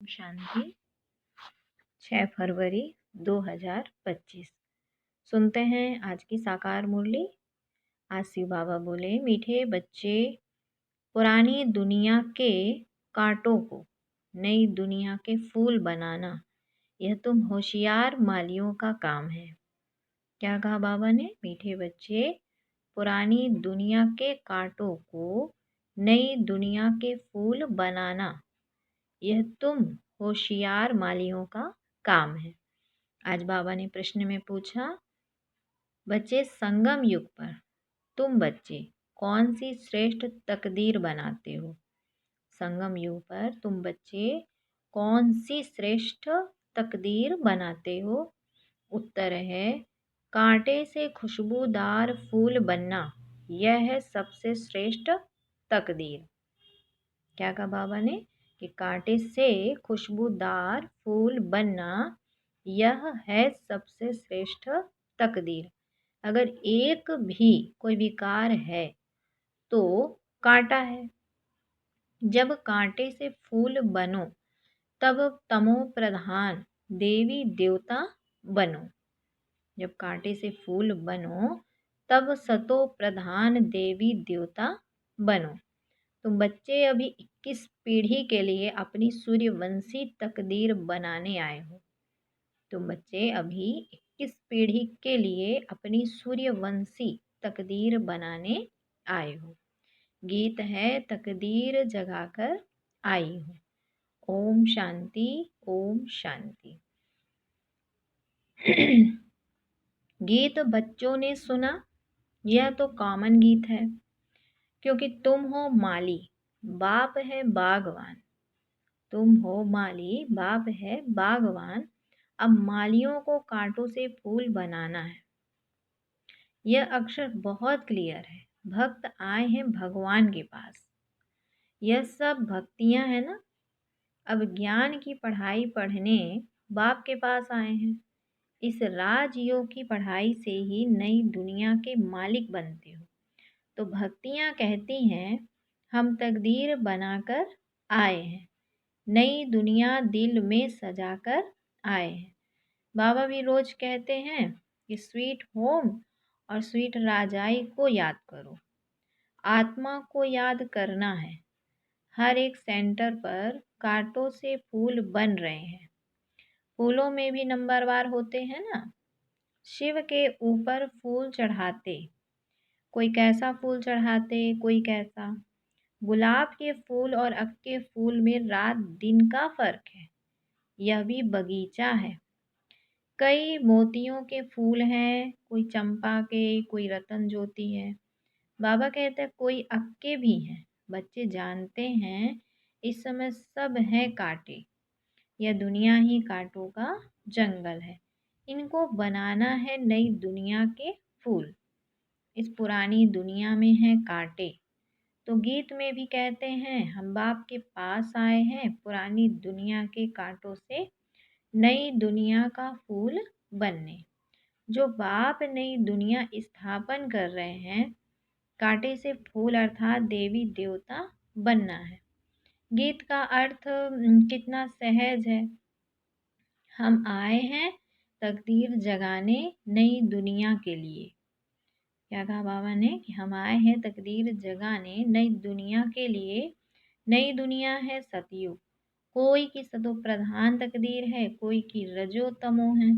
शांति 6 फरवरी 2025। सुनते हैं आज की साकार मुरली। आज शिव बाबा बोले, मीठे बच्चे, पुरानी दुनिया के कांटों को नई दुनिया के फूल बनाना यह तुम होशियार मालियों का काम है। क्या कहा बाबा ने? मीठे बच्चे, पुरानी दुनिया के कांटों को नई दुनिया के फूल बनाना यह तुम होशियार मालियों का काम है। आज बाबा ने प्रश्न में पूछा, बच्चे, संगम युग पर तुम बच्चे कौन सी श्रेष्ठ तकदीर बनाते हो? संगम युग पर तुम बच्चे कौन सी श्रेष्ठ तकदीर बनाते हो? उत्तर है, कांटे से खुशबूदार फूल बनना यह है सबसे श्रेष्ठ तकदीर। क्या कहा बाबा ने? कि कांटे से खुशबूदार फूल बनना यह है सबसे श्रेष्ठ तकदीर। अगर एक भी कोई विकार है तो कांटा है। जब कांटे से फूल बनो तब तमो प्रधान देवी देवता बनो। जब कांटे से फूल बनो तब सतो प्रधान देवी देवता बनो। तुम बच्चे अभी 21 पीढ़ी के लिए अपनी सूर्यवंशी तकदीर बनाने आए हो। तुम बच्चे अभी 21 पीढ़ी के लिए अपनी सूर्यवंशी तकदीर बनाने आए हो। गीत है, तकदीर जगाकर आई हो। ओम शांति, ओम शांति। गीत बच्चों ने सुना, यह तो कॉमन गीत है, क्योंकि तुम हो माली, बाप है बागवान। तुम हो माली, बाप है बागवान। अब मालियों को कांटों से फूल बनाना है। यह अक्षर बहुत क्लियर है। भक्त आए हैं भगवान के पास। यह सब भक्तियां हैं ना। अब ज्ञान की पढ़ाई पढ़ने बाप के पास आए हैं। इस राजयोग की पढ़ाई से ही नई दुनिया के मालिक बनते हो। तो भक्तियां कहती हैं, हम तकदीर बनाकर आए हैं, नई दुनिया दिल में सजाकर आए हैं। बाबा भी रोज कहते हैं कि स्वीट होम और स्वीट राजाई को याद करो। आत्मा को याद करना है। हर एक सेंटर पर कांटों से फूल बन रहे हैं। फूलों में भी नंबरवार होते हैं ना। शिव के ऊपर फूल चढ़ाते, कोई कैसा फूल चढ़ाते, कोई कैसा। गुलाब के फूल और अक के फूल में रात दिन का फर्क है। यह भी बगीचा है। कई मोतियों के फूल हैं, कोई चंपा के, कोई रतन ज्योति है। बाबा कहते हैं कोई अक्के भी हैं। बच्चे जानते हैं इस समय सब हैं कांटे। यह दुनिया ही कांटों का जंगल है। इनको बनाना है नई दुनिया के फूल। इस पुरानी दुनिया में है कांटे। तो गीत में भी कहते हैं, हम बाप के पास आए हैं पुरानी दुनिया के कांटों से नई दुनिया का फूल बनने। जो बाप नई दुनिया स्थापन कर रहे हैं, कांटे से फूल अर्थात देवी देवता बनना है। गीत का अर्थ कितना सहज है। हम आए हैं तकदीर जगाने नई दुनिया के लिए। क्या कहा बाबा ने? कि हम आए हैं तकदीर जगाने नई दुनिया के लिए। नई दुनिया है सतयुग। कोई की सतो प्रधान तकदीर है, कोई की रजो तमो है।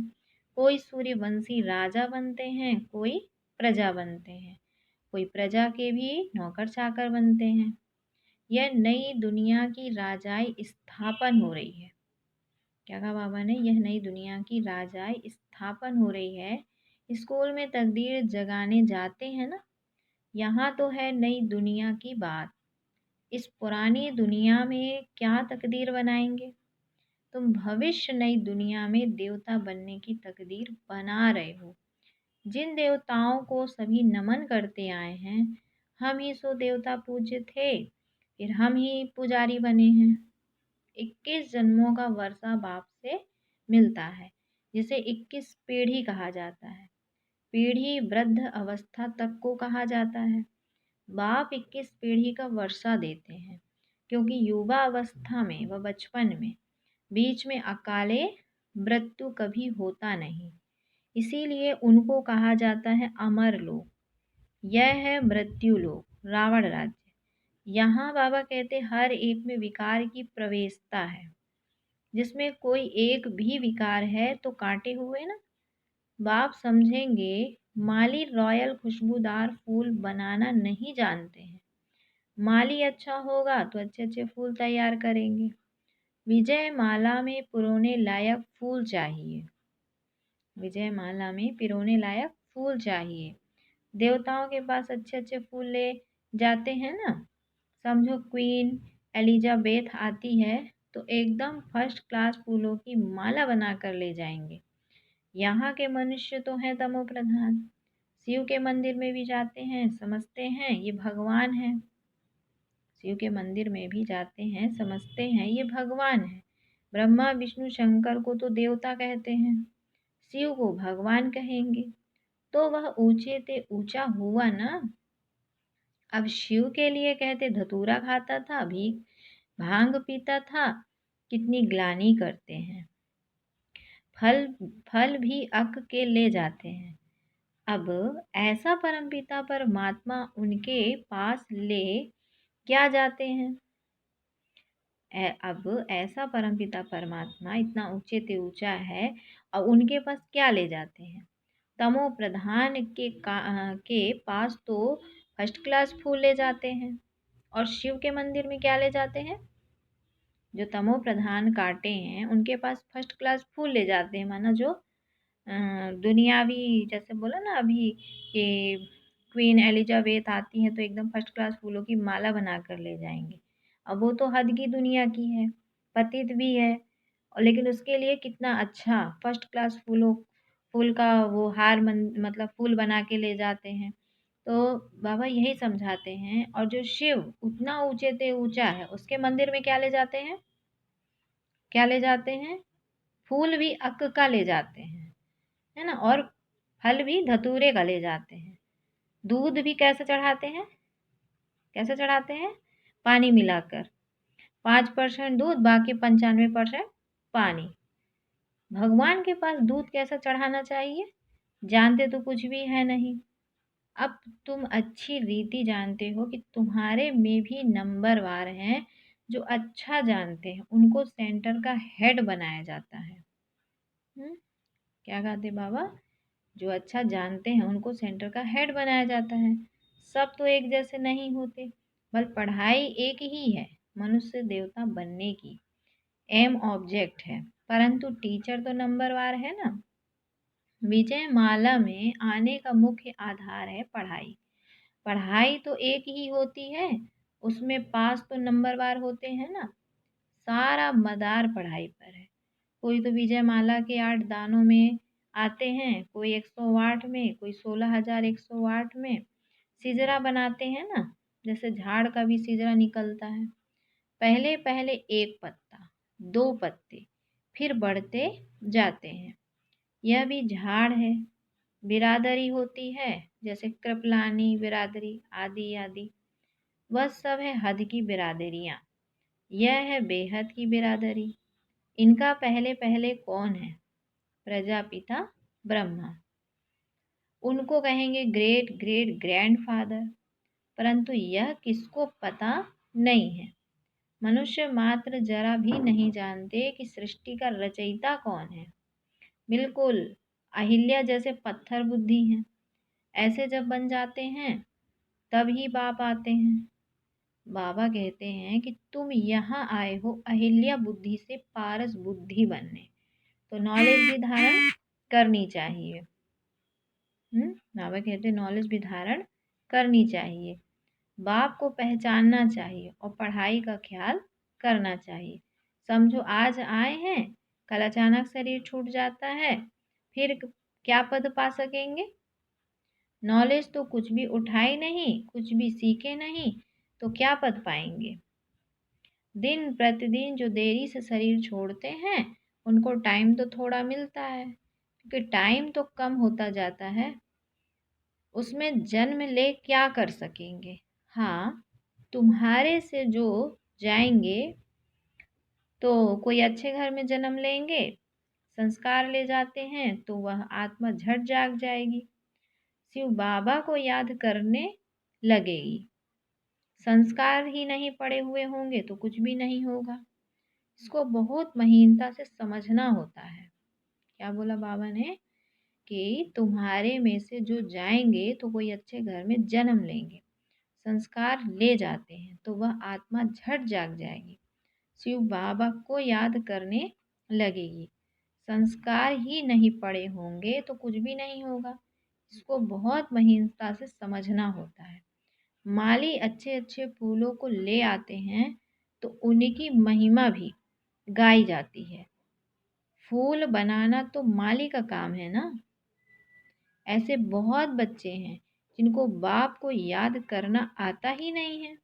कोई सूर्यवंशी राजा बनते हैं, कोई प्रजा बनते हैं, कोई प्रजा के भी नौकर चाकर बनते हैं। यह नई दुनिया की राजाई स्थापन हो रही है। क्या कहा बाबा ने? यह नई दुनिया की राजाई स्थापन हो रही है। स्कूल में तकदीर जगाने जाते हैं ना, यहाँ तो है नई दुनिया की बात। इस पुरानी दुनिया में क्या तकदीर बनाएंगे? तुम भविष्य नई दुनिया में देवता बनने की तकदीर बना रहे हो। जिन देवताओं को सभी नमन करते आए हैं, हम ही सो देवता पूज्य थे, फिर हम ही पुजारी बने हैं। 21 जन्मों का वर्षा बाप से मिलता है, जिसे 21 पीढ़ी कहा जाता है। पीढ़ी वृद्ध अवस्था तक को कहा जाता है। बाप 21 पीढ़ी का वर्षा देते हैं, क्योंकि युवा अवस्था में व बचपन में बीच में अकाले मृत्यु कभी होता नहीं, इसीलिए उनको कहा जाता है अमर लोक। यह है मृत्यु लोक, रावण राज्य। यहाँ बाबा कहते हर एक में विकार की प्रवेशता है। जिसमें कोई एक भी विकार है तो काटे हुए ना। बाप समझेंगे माली रॉयल खुशबूदार फूल बनाना नहीं जानते हैं। माली अच्छा होगा तो अच्छे अच्छे फूल तैयार करेंगे। विजय माला में पिरोने लायक फूल चाहिए। विजय माला में पिरोने लायक फूल चाहिए। देवताओं के पास अच्छे अच्छे फूल ले जाते हैं ना। समझो क्वीन एलिजाबेथ आती है तो एकदम फर्स्ट क्लास फूलों की माला बनाकर ले जाएंगे। यहाँ के मनुष्य तो हैं तमो प्रधान। शिव के मंदिर में भी जाते हैं, समझते हैं ये भगवान है। शिव के मंदिर में भी जाते हैं, समझते हैं ये भगवान है। ब्रह्मा विष्णु शंकर को तो देवता कहते हैं, शिव को भगवान कहेंगे, तो वह ऊंचे ते ऊंचा हुआ ना। अब शिव के लिए कहते धतूरा खाता था, भीख भांग पीता था, कितनी ग्लानि करते हैं। फल फल भी अक के ले जाते हैं। अब ऐसा परमपिता परमात्मा उनके पास ले क्या जाते हैं। अब ऐसा परमपिता परमात्मा इतना ऊंचे ते ऊंचा है और उनके पास क्या ले जाते हैं। तमो प्रधान के पास तो फर्स्ट क्लास फूल ले जाते हैं और शिव के मंदिर में क्या ले जाते हैं। जो तमो प्रधान काटे हैं उनके पास फर्स्ट क्लास फूल ले जाते हैं। माना जो दुनियावी, जैसे बोला ना अभी कि क्वीन एलिजाबेथ आती हैं तो एकदम फर्स्ट क्लास फूलों की माला बना कर ले जाएंगे। अब वो तो हद की दुनिया की है, पतित भी है, और लेकिन उसके लिए कितना अच्छा फर्स्ट क्लास फूल का वो हार मतलब फूल बना के ले जाते हैं। तो बाबा यही समझाते हैं। और जो शिव उतना ऊंचे ते ऊंचा है उसके मंदिर में क्या ले जाते हैं। क्या ले जाते हैं। फूल भी अक का ले जाते हैं, है ना। और फल भी धतूरे का ले जाते हैं। दूध भी कैसे चढ़ाते हैं। कैसे चढ़ाते हैं। पानी मिलाकर 5% दूध, बाकी 95% पानी। भगवान के पास दूध कैसा चढ़ाना चाहिए जानते तो कुछ भी है नहीं। अब तुम अच्छी रीति जानते हो कि तुम्हारे में भी नंबरवार हैं जो अच्छा जानते हैं, उनको सेंटर का हेड बनाया जाता है। क्या कहते बाबा। जो अच्छा जानते हैं उनको सेंटर का हेड बनाया जाता है। सब तो एक जैसे नहीं होते, बल पढ़ाई एक ही है मनुष्य देवता बनने की। एम ऑब्जेक्ट है, परंतु टीचर तो नंबरवार है ना। विजय माला में आने का मुख्य आधार है पढ़ाई। पढ़ाई तो एक ही होती है, उसमें पास तो नंबरवार होते हैं ना। सारा मदार पढ़ाई पर है। कोई तो विजय माला के 8 दानों में आते हैं, कोई 108 में, कोई 16,108 में। सिजरा बनाते हैं ना, जैसे झाड़ का भी सिजरा निकलता है। पहले पहले एक पत्ता, 2 पत्ते, फिर बढ़ते जाते हैं। यह भी झाड़ है। बिरादरी होती है, जैसे कृपलानी बिरादरी आदि आदि। वह सब है हद की बिरादरियां। यह है बेहद की बिरादरी। इनका पहले पहले कौन है। प्रजापिता ब्रह्मा। उनको कहेंगे ग्रेट ग्रेट ग्रैंडफादर, परंतु यह किसको पता नहीं है। मनुष्य मात्र जरा भी नहीं जानते कि सृष्टि का रचयिता कौन है। बिल्कुल अहिल्या जैसे पत्थर बुद्धि हैं। ऐसे जब बन जाते हैं तब ही बाप आते हैं। बाबा कहते हैं कि तुम यहाँ आए हो अहिल्या बुद्धि से पारस बुद्धि बनने, तो नॉलेज भी धारण करनी चाहिए। बाबा कहते नॉलेज भी धारण करनी चाहिए। बाप को पहचानना चाहिए और पढ़ाई का ख्याल करना चाहिए। समझो आज आए हैं, कल अचानक शरीर छूट जाता है, फिर क्या पद पा सकेंगे। नॉलेज तो कुछ भी उठाए नहीं, कुछ भी सीखे नहीं, तो क्या पद पाएंगे। दिन प्रतिदिन जो देरी से शरीर छोड़ते हैं उनको टाइम तो थोड़ा मिलता है, क्योंकि टाइम तो कम होता जाता है। उसमें जन्म ले क्या कर सकेंगे। हाँ, तुम्हारे से जो जाएंगे तो कोई अच्छे घर में जन्म लेंगे, संस्कार ले जाते हैं तो वह आत्मा झट जाग जाएगी, शिव बाबा को याद करने लगेगी। संस्कार ही नहीं पड़े हुए होंगे तो कुछ भी नहीं होगा। इसको बहुत महीनता से समझना होता है। क्या बोला बाबा ने कि तुम्हारे में से जो जाएंगे तो कोई अच्छे घर में जन्म लेंगे, संस्कार ले जाते हैं तो वह आत्मा झट जाग जाएगी, शिव बाबा को याद करने लगेगी। संस्कार ही नहीं पड़े होंगे तो कुछ भी नहीं होगा। इसको बहुत महीनता से समझना होता है। माली अच्छे अच्छे फूलों को ले आते हैं तो उनकी महिमा भी गाई जाती है। फूल बनाना तो माली का काम है ना। ऐसे बहुत बच्चे हैं जिनको बाप को याद करना आता ही नहीं है।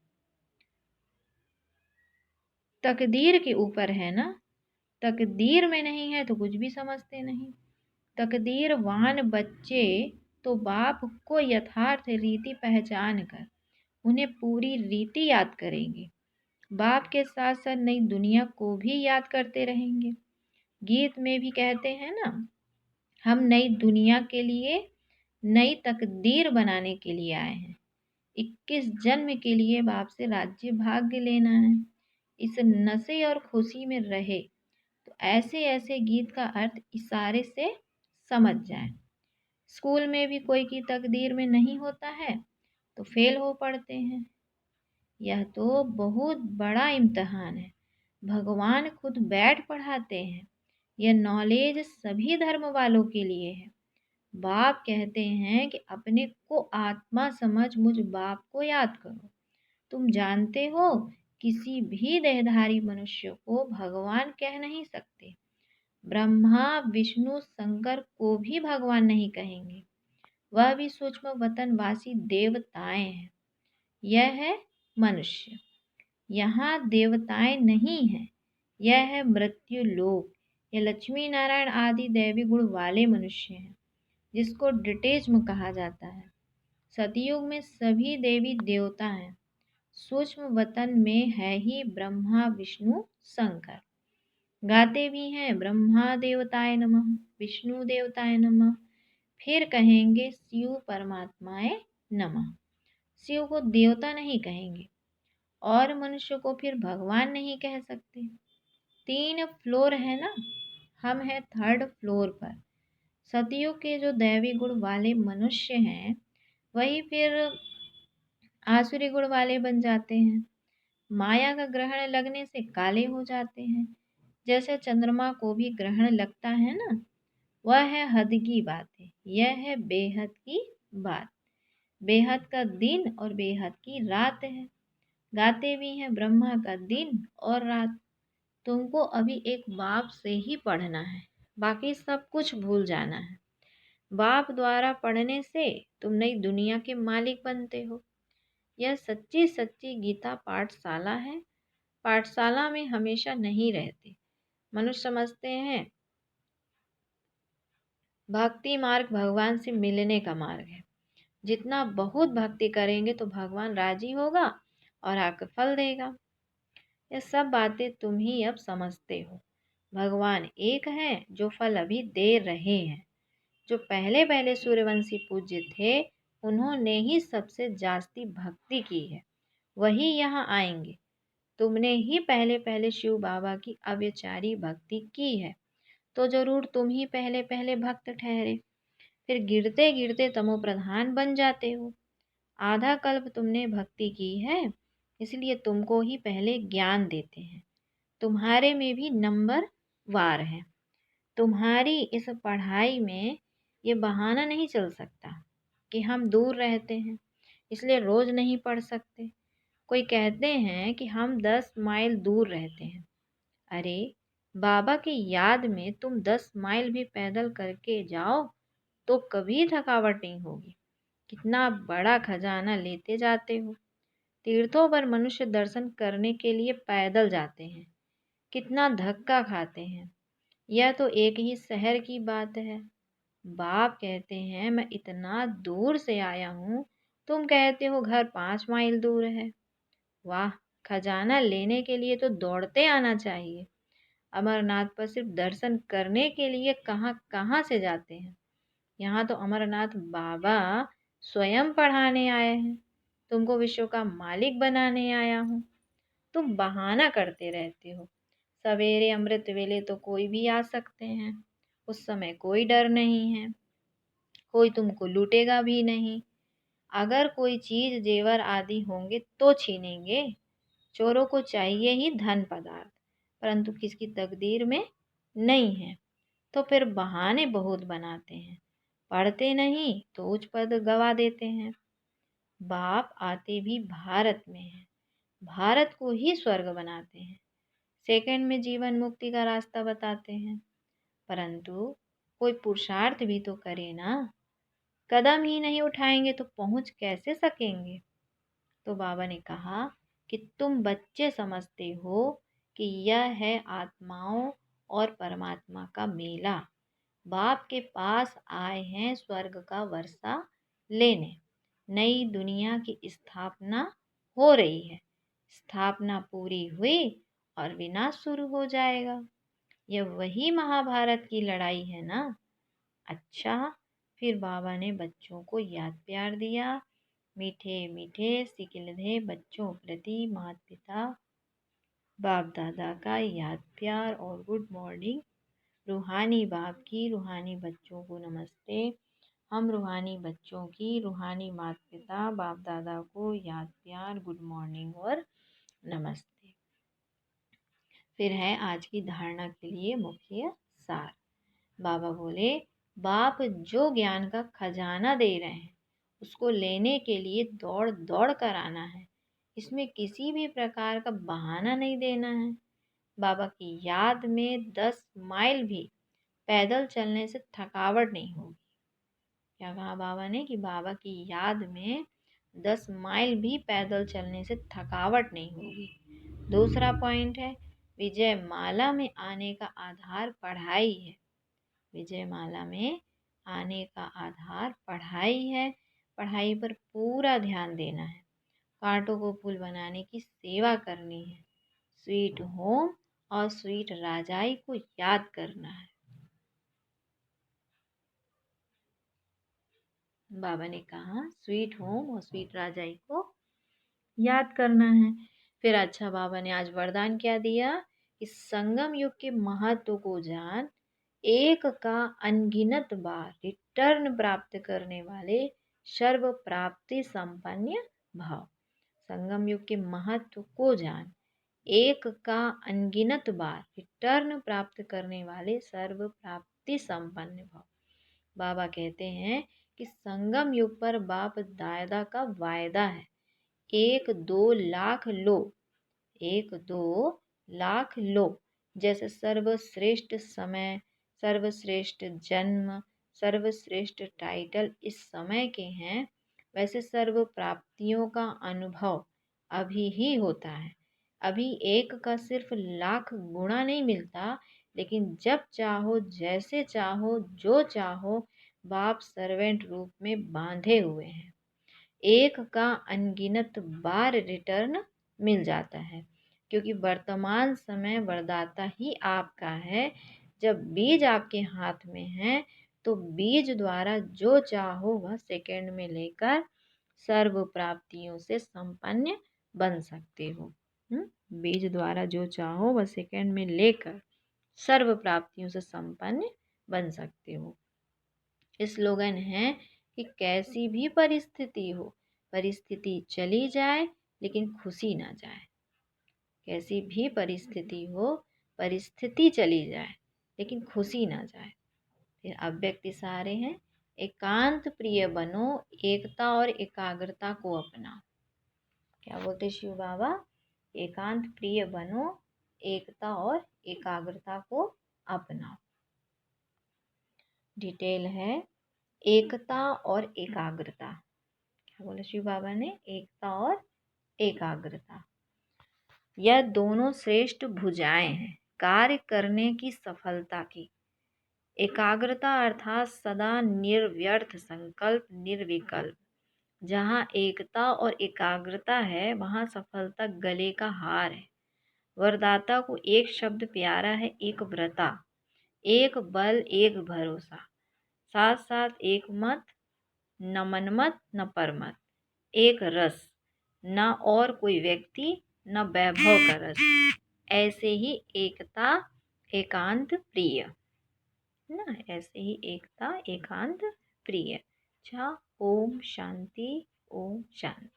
तकदीर के ऊपर है ना, तकदीर में नहीं है तो कुछ भी समझते नहीं। तकदीरवान बच्चे तो बाप को यथार्थ रीति पहचान कर उन्हें पूरी रीति याद करेंगे। बाप के साथ साथ नई दुनिया को भी याद करते रहेंगे। गीत में भी कहते हैं ना, हम नई दुनिया के लिए नई तकदीर बनाने के लिए आए हैं। 21 जन्म के लिए बाप से राज्य भाग्य लेना है। इस नशे और खुशी में रहे तो ऐसे ऐसे गीत का अर्थ इशारे से समझ जाए। स्कूल में भी कोई की तकदीर में नहीं होता है तो फेल हो पड़ते हैं। यह तो बहुत बड़ा इम्तहान है। भगवान खुद बैठ पढ़ाते हैं। यह नॉलेज सभी धर्म वालों के लिए है। बाप कहते हैं कि अपने को आत्मा समझ मुझ बाप को याद करो। तुम जानते हो किसी भी देहधारी मनुष्य को भगवान कह नहीं सकते। ब्रह्मा विष्णु शंकर को भी भगवान नहीं कहेंगे। वह भी सूक्ष्म वतनवासी देवताएं हैं। यह है मनुष्य। यहाँ देवताएं नहीं हैं। यह है मृत्यु लोक। यह लक्ष्मी नारायण आदि दैवी गुण वाले मनुष्य हैं जिसको डिटेज्म कहा जाता है। सतयुग में सभी देवी देवता हैं। सूक्ष्म वतन में है ही ब्रह्मा विष्णु शंकर। गाते भी हैं ब्रह्मा देवताय नमः, विष्णु देवताय नमः, फिर कहेंगे शिव परमात्माए नमः। शिव को देवता नहीं कहेंगे और मनुष्य को फिर भगवान नहीं कह सकते। 3 फ्लोर है ना, हम हैं 3rd फ्लोर पर। सतयुग के जो दैवी गुण वाले मनुष्य हैं वही फिर आसुरी गुण वाले बन जाते हैं। माया का ग्रहण लगने से काले हो जाते हैं। जैसे चंद्रमा को भी ग्रहण लगता है ना, वह है हद की बात है। यह है बेहद की बात। बेहद का दिन और बेहद की रात है। गाते भी हैं ब्रह्मा का दिन और रात। तुमको अभी एक बाप से ही पढ़ना है, बाकी सब कुछ भूल जाना है। बाप द्वारा पढ़ने से तुम नई दुनिया के मालिक बनते हो। यह सच्ची सच्ची गीता पाठशाला है। पाठशाला में हमेशा नहीं रहते। मनुष्य समझते हैं भक्ति मार्ग भगवान से मिलने का मार्ग है। जितना बहुत भक्ति करेंगे तो भगवान राजी होगा और आकर फल देगा। ये सब बातें तुम ही अब समझते हो। भगवान एक है जो फल अभी दे रहे हैं। जो पहले पहले सूर्यवंशी पूज्य थे उन्होंने ही सबसे जास्ती भक्ति की है, वही यहाँ आएंगे। तुमने ही पहले पहले शिव बाबा की अव्यचारी भक्ति की है तो जरूर तुम ही पहले पहले भक्त ठहरे। फिर गिरते गिरते तमो प्रधान बन जाते हो। आधा कल्प तुमने भक्ति की है इसलिए तुमको ही पहले ज्ञान देते हैं। तुम्हारे में भी नंबर वार है। तुम्हारी इस पढ़ाई में ये बहाना नहीं चल सकता कि हम दूर रहते हैं इसलिए रोज नहीं पढ़ सकते। कोई कहते हैं कि हम 10 माइल दूर रहते हैं। अरे बाबा की याद में तुम 10 माइल भी पैदल करके जाओ तो कभी थकावट नहीं होगी। कितना बड़ा खजाना लेते जाते हो। तीर्थों पर मनुष्य दर्शन करने के लिए पैदल जाते हैं, कितना धक्का खाते हैं। यह तो एक ही शहर की बात है। बाप कहते हैं मैं इतना दूर से आया हूँ, तुम कहते हो घर 5 माइल दूर है। वाह, खजाना लेने के लिए तो दौड़ते आना चाहिए। अमरनाथ पर सिर्फ दर्शन करने के लिए कहाँ कहाँ से जाते हैं। यहाँ तो अमरनाथ बाबा स्वयं पढ़ाने आए हैं। तुमको विश्व का मालिक बनाने आया हूँ। तुम बहाना करते रहते हो। सवेरे अमृत वेले तो कोई भी आ सकते हैं। उस समय कोई डर नहीं है। कोई तुमको लूटेगा भी नहीं। अगर कोई चीज जेवर आदि होंगे तो छीनेंगे। चोरों को चाहिए ही धन पदार्थ, परंतु किसकी तकदीर में नहीं है। तो फिर बहाने बहुत बनाते हैं। पढ़ते नहीं तो उच्च पद गवा देते हैं। बाप आते भी भारत में हैं। भारत को ही स्वर्ग बनाते हैं। सेकंड में जीवन मुक्ति का रास्ता बताते हैं। परंतु कोई पुरुषार्थ भी तो करे ना। कदम ही नहीं उठाएंगे तो पहुंच कैसे सकेंगे। तो बाबा ने कहा कि तुम बच्चे समझते हो कि यह है आत्माओं और परमात्मा का मेला। बाप के पास आए हैं स्वर्ग का वर्षा लेने। नई दुनिया की स्थापना हो रही है। स्थापना पूरी हुई और विनाश शुरू हो जाएगा। यह वही महाभारत की लड़ाई है ना। अच्छा, फिर बाबा ने बच्चों को याद प्यार दिया। मीठे मीठे सिकिलधे बच्चों प्रति माता पिता बाप दादा का याद प्यार और गुड मॉर्निंग। रूहानी बाप की रूहानी बच्चों को नमस्ते। हम रूहानी बच्चों की रूहानी माता पिता बाप दादा को याद प्यार गुड मॉर्निंग और नमस्ते। फिर है आज की धारणा के लिए मुख्य सार। बाबा बोले, बाप जो ज्ञान का खजाना दे रहे हैं उसको लेने के लिए दौड़ दौड़ कर आना है। इसमें किसी भी प्रकार का बहाना नहीं देना है। बाबा की याद में 10 माइल भी पैदल चलने से थकावट नहीं होगी। क्या कहा बाबा ने कि बाबा की याद में 10 माइल भी पैदल चलने से थकावट नहीं होगी। दूसरा पॉइंट है, विजय माला में आने का आधार पढ़ाई है। विजय माला में आने का आधार पढ़ाई है। पढ़ाई पर पूरा ध्यान देना है। कांटों को पुल बनाने की सेवा करनी है। स्वीट होम और स्वीट राजाई को याद करना है। बाबा ने कहा स्वीट होम और स्वीट राजाई को याद करना है। फिर अच्छा, बाबा ने आज वरदान क्या दिया कि संगम युग के महत्व को जान, एक का अनगिनत बार रिटर्न प्राप्त करने वाले सर्व प्राप्ति संपन्न भाव। संगम युग के महत्व को जान, एक का अनगिनत बार रिटर्न प्राप्त करने वाले सर्व प्राप्ति संपन्न भाव। बाबा कहते हैं कि संगम युग पर बाप दादा का वायदा है। 1-2 लाख लो, 1-2 लाख लो। जैसे सर्वश्रेष्ठ समय, सर्वश्रेष्ठ जन्म, सर्वश्रेष्ठ टाइटल इस समय के हैं, वैसे सर्व प्राप्तियों का अनुभव अभी ही होता है। अभी एक का सिर्फ लाख गुणा नहीं मिलता, लेकिन जब चाहो, जैसे चाहो, जो चाहो, बाप सर्वेंट रूप में बांधे हुए हैं। एक का अनगिनत बार रिटर्न मिल जाता है, क्योंकि वर्तमान समय वरदाता ही आपका है। जब बीज आपके हाथ में है तो बीज द्वारा जो चाहो वह सेकंड में लेकर सर्व प्राप्तियों से संपन्न बन सकते हो। बीज द्वारा जो चाहो वह सेकंड में लेकर सर्व प्राप्तियों से संपन्न बन सकते हो। स्लोगन है कि कैसी भी परिस्थिति हो, परिस्थिति चली जाए लेकिन खुशी ना जाए। कैसी भी परिस्थिति हो, परिस्थिति चली जाए लेकिन खुशी ना जाए। फिर अव्यक्त इशारे हैं, एकांत प्रिय बनो, एकता और एकाग्रता को अपनाओ। क्या बोलते शिव बाबा? एकांत प्रिय बनो, एकता और एकाग्रता को अपनाओ। डिटेल है एकता और एकाग्रता। क्या बोला शिव बाबा ने? एकता और एकाग्रता, यह दोनों श्रेष्ठ भुजाएं हैं कार्य करने की सफलता की। एकाग्रता अर्थात सदा निर्व्यर्थ संकल्प, निर्विकल्प। जहाँ एकता और एकाग्रता है वहाँ सफलता गले का हार है। वरदाता को एक शब्द प्यारा है, एक व्रता, एक बल एक भरोसा, साथ साथ एक मत, न मनमत न परमत, एक रस, न और कोई व्यक्ति न वैभव का रस, ऐसे ही एकता एकांत प्रिय, ना ऐसे ही एकता एकांत प्रिय। अच्छा, ओम शांति, ओम शांति।